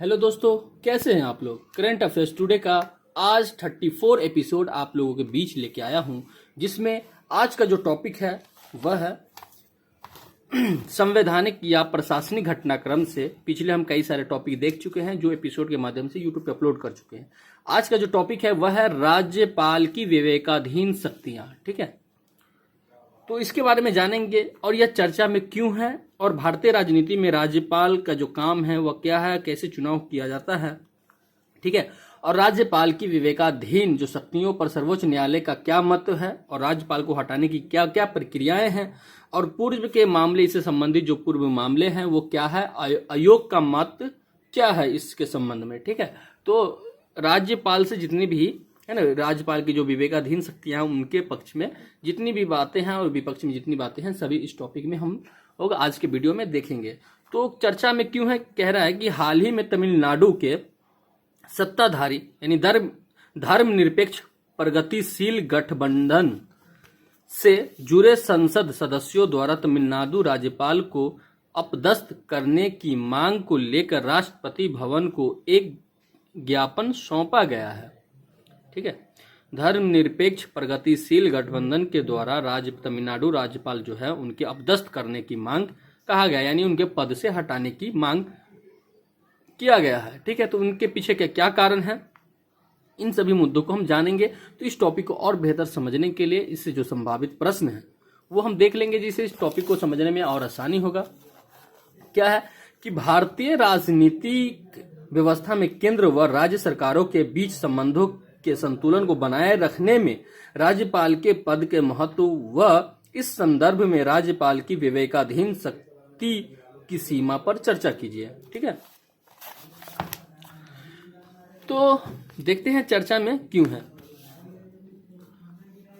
Hello दोस्तों, कैसे हैं आप लोग। करंट अफेयर्स टुडे का आज 34 एपिसोड आप लोगों के बीच लेके आया हूं, जिसमें आज का जो टॉपिक है वह है संवैधानिक या प्रशासनिक घटनाक्रम से। पिछले हम कई सारे टॉपिक देख चुके हैं जो एपिसोड के माध्यम से यूट्यूब पे अपलोड कर चुके हैं। आज का जो टॉपिक है वह है राज्यपाल की विवेकाधीन शक्तियां। ठीक है, तो इसके बारे में जानेंगे और यह चर्चा में क्यों है और भारतीय राजनीति में राज्यपाल का जो काम है वह क्या है, कैसे चुनाव किया जाता है। ठीक है, और राज्यपाल की विवेकाधीन जो शक्तियों पर सर्वोच्च न्यायालय का क्या मत है और राज्यपाल को हटाने की क्या क्या प्रक्रियाएं हैं और पूर्व के मामले इससे संबंधित जो पूर्व मामले हैं वो क्या है, आयोग का मत क्या है इसके संबंध में। ठीक है, तो राज्यपाल से जितनी भी है ना, राज्यपाल की जो विवेकाधीन शक्तियां हैं उनके पक्ष में जितनी भी बातें हैं और विपक्ष में जितनी बातें हैं सभी इस टॉपिक में हम लोग आज के वीडियो में देखेंगे। तो चर्चा में क्यों है, कह रहा है कि हाल ही में तमिलनाडु के सत्ताधारी यानी धर्मनिरपेक्ष प्रगतिशील गठबंधन से जुड़े संसद सदस्यों द्वारा तमिलनाडु राज्यपाल को अपदस्थ करने की मांग को लेकर राष्ट्रपति भवन को एक ज्ञापन सौंपा गया है। ठीक है, धर्मनिरपेक्ष प्रगतिशील गठबंधन के द्वारा तमिलनाडु राज्यपाल जो है उनके अपदस्थ करने की मांग कहा गया, यानी उनके पद से हटाने की मांग किया गया है। ठीक है, तो उनके पीछे क्या कारण है, इन सभी मुद्दों को हम जानेंगे। तो इस टॉपिक को और बेहतर समझने के लिए इससे जो संभावित प्रश्न है वो हम देख लेंगे, जिससे इस टॉपिक को समझने में और आसानी होगा। क्या है कि भारतीय राजनीतिक व्यवस्था में केंद्र व राज्य सरकारों के बीच संबंधों के संतुलन को बनाए रखने में राज्यपाल के पद के महत्व व इस संदर्भ में राज्यपाल की विवेकाधीन शक्ति की सीमा पर चर्चा कीजिए। ठीक है, तो देखते हैं चर्चा में क्यों है।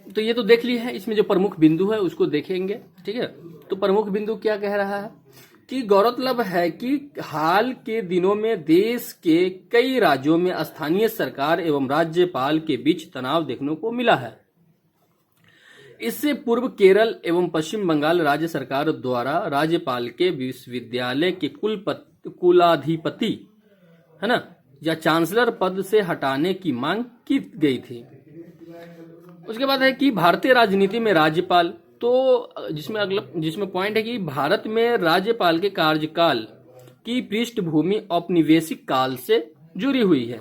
तो ये तो देख ली है, इसमें जो प्रमुख बिंदु है उसको देखेंगे। ठीक है, तो प्रमुख बिंदु क्या कह रहा है कि गौरतलब है कि हाल के दिनों में देश के कई राज्यों में स्थानीय सरकार एवं राज्यपाल के बीच तनाव देखने को मिला है। इससे पूर्व केरल एवं पश्चिम बंगाल राज्य सरकार द्वारा राज्यपाल के विश्वविद्यालय के कुलाधिपति है ना या चांसलर पद से हटाने की मांग की गई थी। उसके बाद है कि भारतीय राजनीति में राज्यपाल, तो जिसमें पॉइंट है कि भारत में राज्यपाल के कार्यकाल की पृष्ठभूमि औपनिवेशिक काल से जुड़ी हुई है।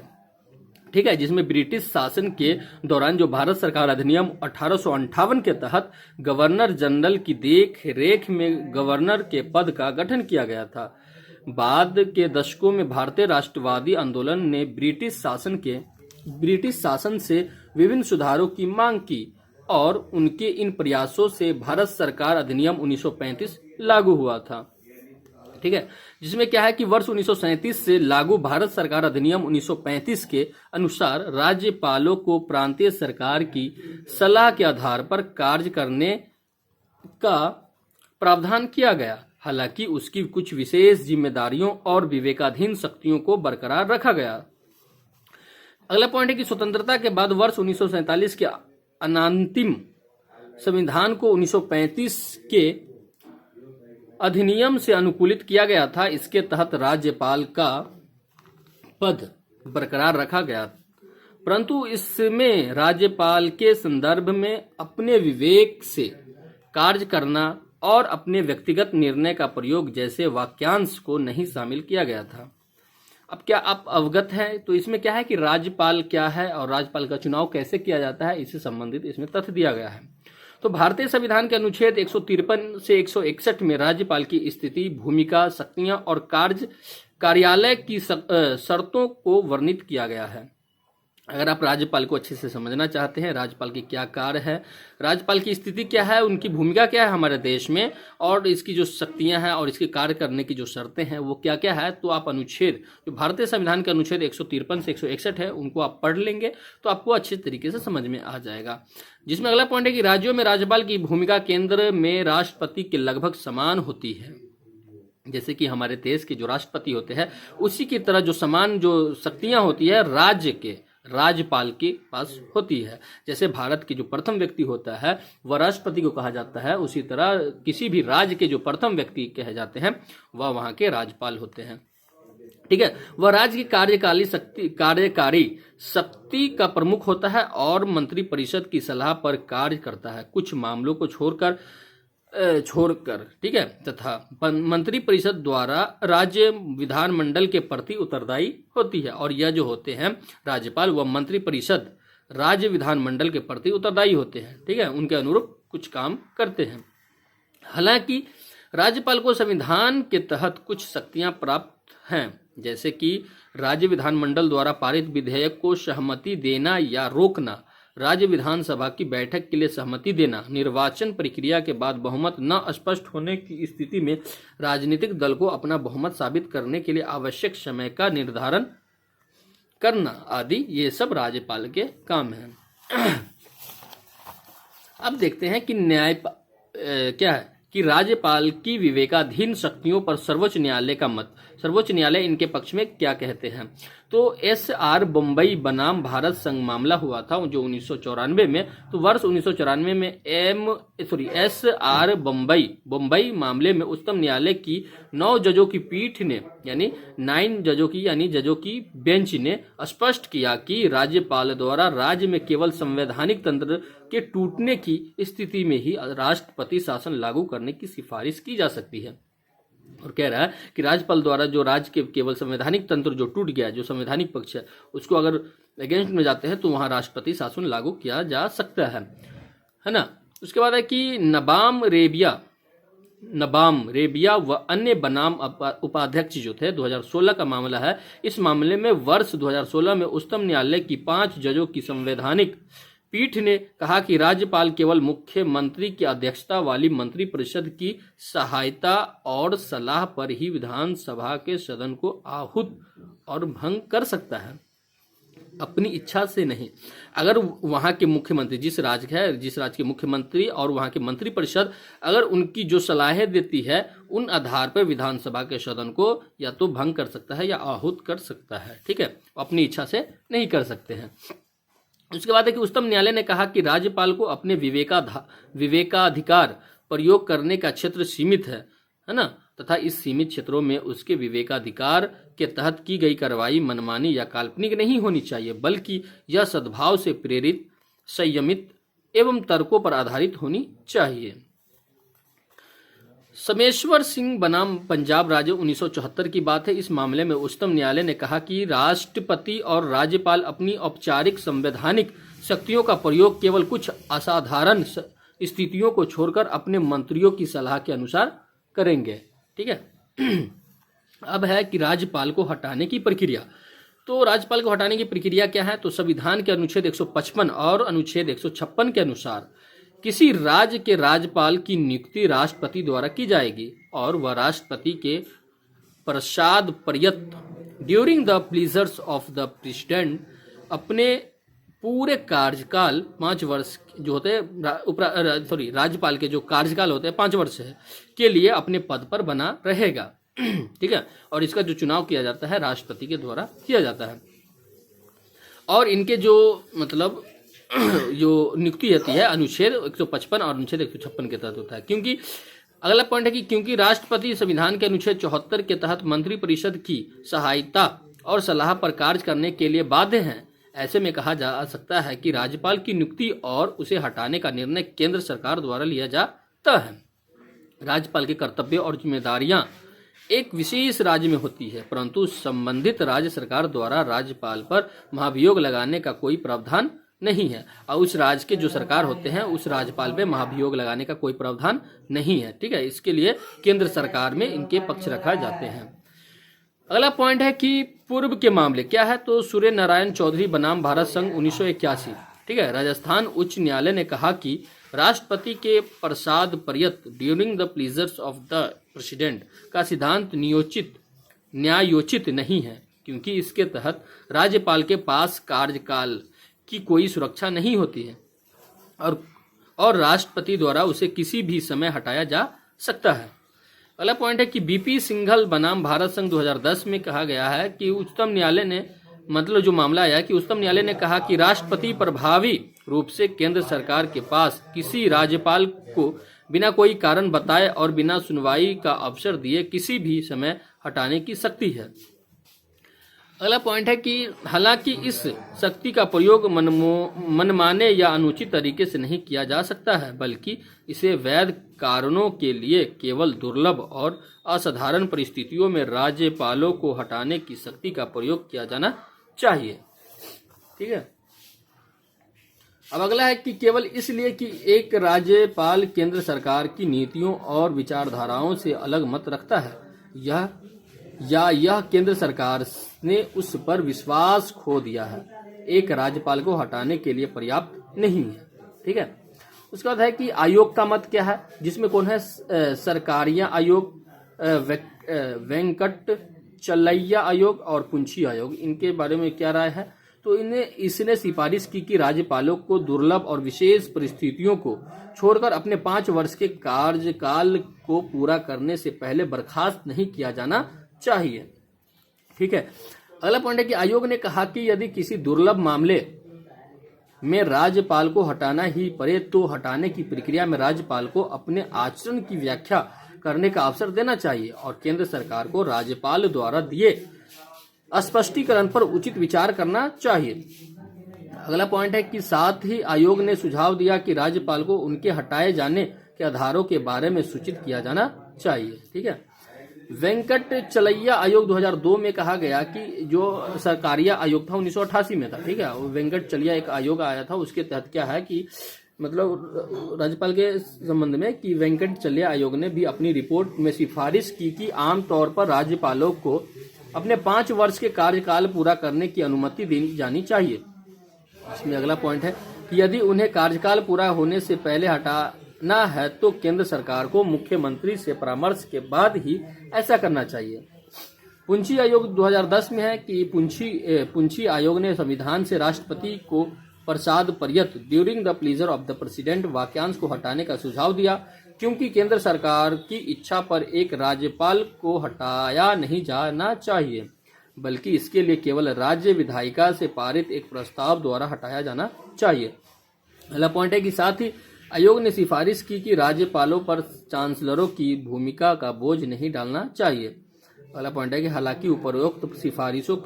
ठीक है, जिसमें ब्रिटिश शासन के दौरान जो भारत सरकार अधिनियम 1858 के तहत गवर्नर जनरल की देख रेख में गवर्नर के पद का गठन किया गया था। बाद के दशकों में भारतीय राष्ट्रवादी आंदोलन ने ब्रिटिश शासन से विभिन्न सुधारों की मांग की और उनके इन प्रयासों से भारत सरकार अधिनियम 1935 लागू हुआ था। ठीक है, जिसमें क्या है कि वर्ष 1937 से लागू भारत सरकार अधिनियम 1935 के अनुसार राज्यपालों को प्रांतीय सरकार की सलाह के आधार पर कार्य करने का प्रावधान किया गया। हालांकि उसकी कुछ विशेष जिम्मेदारियों और विवेकाधीन शक्तियों को बरकरार रखा गया। अगला पॉइंट है कि स्वतंत्रता के बाद वर्ष 1947 के अनांतिम संविधान को 1935 के अधिनियम से अनुकूलित किया गया था। इसके तहत राज्यपाल का पद बरकरार रखा गया, परंतु इसमें राज्यपाल के संदर्भ में अपने विवेक से कार्य करना और अपने व्यक्तिगत निर्णय का प्रयोग जैसे वाक्यांश को नहीं शामिल किया गया था। अब क्या आप अवगत हैं? तो इसमें क्या है कि राज्यपाल क्या है और राज्यपाल का चुनाव कैसे किया जाता है, इससे संबंधित इसमें तथ्य दिया गया है। तो भारतीय संविधान के अनुच्छेद 153 से 161 में राज्यपाल की स्थिति, भूमिका, शक्तियां और कार्यालय की शर्तों को वर्णित किया गया है। अगर आप राज्यपाल को अच्छे से समझना चाहते हैं, राज्यपाल की क्या कार्य है, राज्यपाल की स्थिति क्या है, उनकी भूमिका क्या है हमारे देश में और इसकी जो शक्तियां हैं और इसके कार्य करने की जो शर्तें हैं वो क्या क्या है, तो आप अनुच्छेद जो भारतीय संविधान के अनुच्छेद 153 से 161 है उनको आप पढ़ लेंगे तो आपको अच्छे तरीके से समझ में आ जाएगा। जिसमें अगला पॉइंट है कि राज्यों में राज्यपाल की भूमिका केंद्र में राष्ट्रपति के लगभग समान होती है। जैसे कि हमारे देश के जो राष्ट्रपति होते हैं उसी की तरह जो समान जो शक्तियां होती है राज्य के राज्यपाल के पास होती है। जैसे भारत के जो प्रथम व्यक्ति होता है वह राष्ट्रपति को कहा जाता है, उसी तरह किसी भी राज्य के जो प्रथम व्यक्ति कहे जाते हैं वह वहाँ के राज्यपाल होते हैं। ठीक है। वह राज्य की कार्यकारी शक्ति का प्रमुख होता है और मंत्रिपरिषद की सलाह पर कार्य करता है, कुछ मामलों को छोड़कर ठीक है, तथा मंत्रिपरिषद द्वारा राज्य विधानमंडल के प्रति उत्तरदायी होती है। और यह जो होते हैं राज्यपाल व मंत्रिपरिषद राज्य विधानमंडल के प्रति उत्तरदायी होते हैं, ठीक है, उनके अनुरूप कुछ काम करते हैं। हालांकि राज्यपाल को संविधान के तहत कुछ शक्तियां प्राप्त हैं, जैसे कि राज्य विधानमंडल द्वारा पारित विधेयक को सहमति देना या रोकना, राज्य विधानसभा की बैठक के लिए सहमति देना, निर्वाचन प्रक्रिया के बाद बहुमत न स्पष्ट होने की स्थिति में राजनीतिक दल को अपना बहुमत साबित करने के लिए आवश्यक समय का निर्धारण करना आदि, ये सब राज्यपाल के काम हैं। अब देखते हैं कि क्या है कि राज्यपाल की विवेकाधीन शक्तियों पर सर्वोच्च न्यायालय का मत। सर्वोच्च न्यायालय इनके पक्ष में क्या कहते हैं। तो SR बम्बई बनाम भारत संघ मामला हुआ था जो 1994 में, तो वर्ष 1994 में SR बम्बई मामले में उच्चतम न्यायालय की 9 जजों की पीठ ने यानी जजों की बेंच ने स्पष्ट किया कि राज्यपाल द्वारा राज्य में केवल संवैधानिक तंत्र के टूटने की स्थिति में ही राष्ट्रपति शासन लागू करने की सिफारिश की जा सकती है। और कह रहा है कि राज्यपाल द्वारा जो राज्य के केवल संवैधानिक तंत्र जो टूट गया, जो संवैधानिक पक्ष है, उसको अगर अगेंस्ट में जाते हैं तो वहां राष्ट्रपति शासन लागू किया जा सकता है ना। उसके बाद है कि नबाम रेबिया व अन्य बनाम उपाध्यक्ष जो थे, 2016 का मामला है। इस मामले में वर्ष 2016 में उच्चतम न्यायालय की 5 जजों की संवैधानिक पीठ ने कहा कि राज्यपाल केवल मुख्यमंत्री की अध्यक्षता वाली मंत्रिपरिषद की सहायता और सलाह पर ही विधानसभा के सदन को आहूत और भंग कर सकता है, अपनी इच्छा से नहीं। अगर वहां के मुख्यमंत्री जिस राज्य के मुख्यमंत्री और वहां के मंत्रिपरिषद अगर उनकी जो सलाहें देती है उन आधार पर विधानसभा के सदन को या तो भंग कर सकता है या आहूत कर सकता है, ठीक है, अपनी इच्छा से नहीं कर सकते हैं। उसके बाद है कि उच्चतम न्यायालय ने कहा कि राज्यपाल को अपने विवेकाधिकार प्रयोग करने का क्षेत्र सीमित है ना, तथा इस सीमित क्षेत्रों में उसके विवेकाधिकार के तहत की गई कार्रवाई मनमानी या काल्पनिक नहीं होनी चाहिए, बल्कि यह सद्भाव से प्रेरित, संयमित एवं तर्कों पर आधारित होनी चाहिए। समेश्वर सिंह बनाम पंजाब राज्य 1974 की बात है। इस मामले में उच्चतम न्यायालय ने कहा कि राष्ट्रपति और राज्यपाल अपनी औपचारिक संवैधानिक शक्तियों का प्रयोग केवल कुछ असाधारण स्थितियों को छोड़कर अपने मंत्रियों की सलाह के अनुसार करेंगे, ठीक है। अब है कि राज्यपाल को हटाने की प्रक्रिया। तो राज्यपाल को हटाने की प्रक्रिया क्या है, तो संविधान के अनुच्छेद 155 और अनुच्छेद 156 के अनुसार किसी राज्य के राज्यपाल की नियुक्ति राष्ट्रपति द्वारा की जाएगी और वह राष्ट्रपति के प्रसाद पर्यंत during the pleasures of the president अपने पूरे कार्यकाल 5 वर्ष जो होते हैं राज्यपाल के जो कार्यकाल होते हैं 5 वर्ष है के लिए अपने पद पर बना रहेगा, ठीक है। और इसका जो चुनाव किया जाता है राष्ट्रपति के द्वारा किया जाता है। और इनके जो जो नियुक्ति होती है अनुच्छेद 155 और अनुच्छेद 156 के तहत होता है। क्योंकि अगला पॉइंट है कि क्योंकि राष्ट्रपति संविधान के अनुच्छेद 74 के तहत मंत्रिपरिषद की सहायता और सलाह पर कार्य करने के लिए बाध्य हैं, ऐसे में कहा जा सकता है कि राज्यपाल की नियुक्ति और उसे हटाने का निर्णय केंद्र सरकार द्वारा लिया जाता है। राज्यपाल के कर्तव्य और जिम्मेदारियां एक विशेष राज्य में होती है, परंतु संबंधित राज्य सरकार द्वारा राज्यपाल पर महाभियोग लगाने का कोई प्रावधान नहीं है। और उस राज्य के जो सरकार होते हैं उस राज्यपाल पे महाभियोग लगाने का कोई प्रावधान नहीं है, ठीक है। इसके लिए केंद्र सरकार में इनके पक्ष रखा जाते हैं। अगला पॉइंट है कि पूर्व के मामले क्या है, तो सूर्य नारायण चौधरी बनाम भारत संघ 1981, ठीक है। राजस्थान उच्च न्यायालय ने कहा कि राष्ट्रपति के प्रसाद पर्यंत during the pleasures of the president का सिद्धांत न्यायोचित नहीं है, क्योंकि इसके तहत राज्यपाल के पास कार्यकाल की कोई सुरक्षा नहीं होती है और राष्ट्रपति द्वारा उसे किसी भी समय हटाया जा सकता है। अगला पॉइंट है कि बीपी सिंघल बनाम भारत संघ 2010 में कहा गया है कि उच्चतम न्यायालय ने जो मामला आया कि उच्चतम न्यायालय ने कहा कि राष्ट्रपति प्रभावी रूप से केंद्र सरकार के पास किसी राज्यपाल को बिना कोई कारण बताए और बिना सुनवाई का अवसर दिए किसी भी समय हटाने की शक्ति है। अगला पॉइंट है कि हालांकि इस शक्ति का प्रयोग मनमाने या अनुचित तरीके से नहीं किया जा सकता है, बल्कि इसे वैध कारणों के लिए केवल दुर्लभ और असाधारण परिस्थितियों में राज्यपालों को हटाने की शक्ति का प्रयोग किया जाना चाहिए। ठीक है। अब अगला है कि केवल इसलिए कि एक राज्यपाल केंद्र सरकार की नीतियों और विचारधाराओं से अलग मत रखता है, यह केंद्र सरकार ने उस पर विश्वास खो दिया है, एक राज्यपाल को हटाने के लिए पर्याप्त नहीं है। ठीक है। उसके बाद है कि आयोग का मत क्या है, जिसमें कौन है, सरकारिया आयोग, वेंकट चलैया आयोग और पुंछी आयोग, इनके बारे में क्या राय है। तो इसने सिफारिश की कि राज्यपालों को दुर्लभ और विशेष परिस्थितियों को छोड़कर अपने 5 वर्ष के कार्यकाल को पूरा करने से पहले बर्खास्त नहीं किया जाना चाहिए। ठीक है। अगला पॉइंट है कि आयोग ने कहा कि यदि किसी दुर्लभ मामले में राज्यपाल को हटाना ही पड़े तो हटाने की प्रक्रिया में राज्यपाल को अपने आचरण की व्याख्या करने का अवसर देना चाहिए और केंद्र सरकार को राज्यपाल द्वारा दिए स्पष्टीकरण पर उचित विचार करना चाहिए। अगला पॉइंट है कि साथ ही आयोग ने सुझाव दिया कि राज्यपाल को उनके हटाए जाने के आधारों के बारे में सूचित किया जाना चाहिए। ठीक है। वेंकट चलैया आयोग 2002 में कहा गया कि जो सरकारिया आयोग था 1988 में था। ठीक है। वेंकट चलैया एक आयोग आया था, उसके तहत क्या है कि मतलब राज्यपाल के संबंध में कि वेंकट चलैया आयोग ने भी अपनी रिपोर्ट में सिफारिश की कि आमतौर पर राज्यपालों को अपने 5 वर्ष के कार्यकाल पूरा करने की अनुमति दी जानी चाहिए। इसमें अगला पॉइंट है कि यदि उन्हें कार्यकाल पूरा होने से पहले हटाना है तो केंद्र सरकार को मुख्यमंत्री से परामर्श के बाद ही ऐसा करना चाहिए। पुंछी आयोग 2010 में है कि पुंछी आयोग ने संविधान से राष्ट्रपति को प्रसाद पर्यत during the pleasure of the president वाक्यांश को हटाने का सुझाव दिया, क्योंकि केंद्र सरकार की इच्छा पर एक राज्यपाल को हटाया नहीं जाना चाहिए, बल्कि इसके लिए केवल राज्य विधायिका से पारित एक प्रस्ताव द्वारा हटाया जाना चाहिए। अगला पॉइंट है कि साथ ही आयोग ने सिफारिश की कि राज्यपालों पर चांसलरों की भूमिका का बोझ नहीं डालना चाहिए। अगला पॉइंट है कि हालांकि उपरोक्त सिफारिशों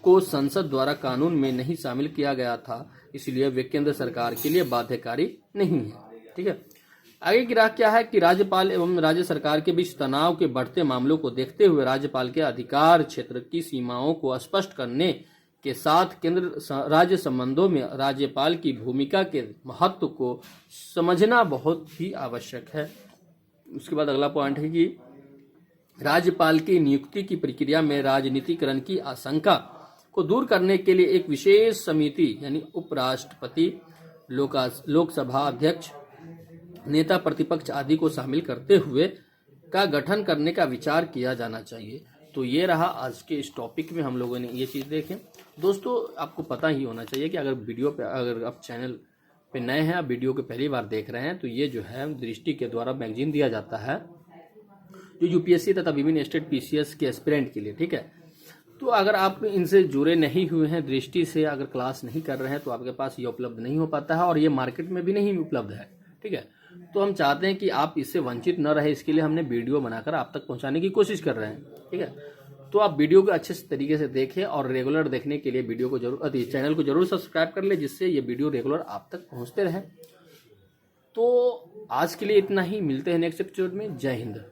को संसद द्वारा कानून में नहीं शामिल किया गया था, इसलिए वे केंद्र सरकार के लिए बाध्यकारी नहीं है। ठीक है। आगे की राह क्या है कि राज्यपाल एवं राज्य सरकार के बीच तनाव के बढ़ते मामलों को देखते हुए राज्यपाल के अधिकार क्षेत्र की सीमाओं को स्पष्ट करने के साथ केंद्र राज्य संबंधों में राज्यपाल की भूमिका के महत्व को समझना बहुत ही आवश्यक है। उसके बाद अगला पॉइंट है कि राज्यपाल की नियुक्ति की प्रक्रिया में राजनीतिकरण की आशंका को दूर करने के लिए एक विशेष समिति यानी उपराष्ट्रपति, लोकसभा अध्यक्ष, नेता प्रतिपक्ष आदि को शामिल करते हुए का गठन करने का विचार किया जाना चाहिए। तो ये रहा आज के इस टॉपिक में हम लोगों ने ये चीज़ देखें। दोस्तों आपको पता ही होना चाहिए कि अगर आप चैनल पे नए हैं, आप वीडियो को पहली बार देख रहे हैं, तो ये जो है दृष्टि के द्वारा मैगजीन दिया जाता है जो यूपीएससी तथा विभिन्न स्टेट पीसीएस के एस्पिरेंट के लिए। ठीक है। तो अगर आप इनसे जुड़े नहीं हुए हैं, दृष्टि से अगर क्लास नहीं कर रहे हैं, तो आपके पास ये उपलब्ध नहीं हो पाता है और ये मार्केट में भी नहीं उपलब्ध है। ठीक है। तो हम चाहते हैं कि आप इससे वंचित न रहे, इसके लिए हमने वीडियो बनाकर आप तक पहुंचाने की कोशिश कर रहे हैं। ठीक है। तो आप वीडियो को अच्छे तरीके से देखें और रेगुलर देखने के लिए वीडियो को जरूर चैनल को जरूर सब्सक्राइब कर ले, जिससे ये वीडियो रेगुलर आप तक पहुंचते रहे। तो आज के लिए इतना ही, मिलते हैं नेक्स्ट एपिसोड में। जय हिंद।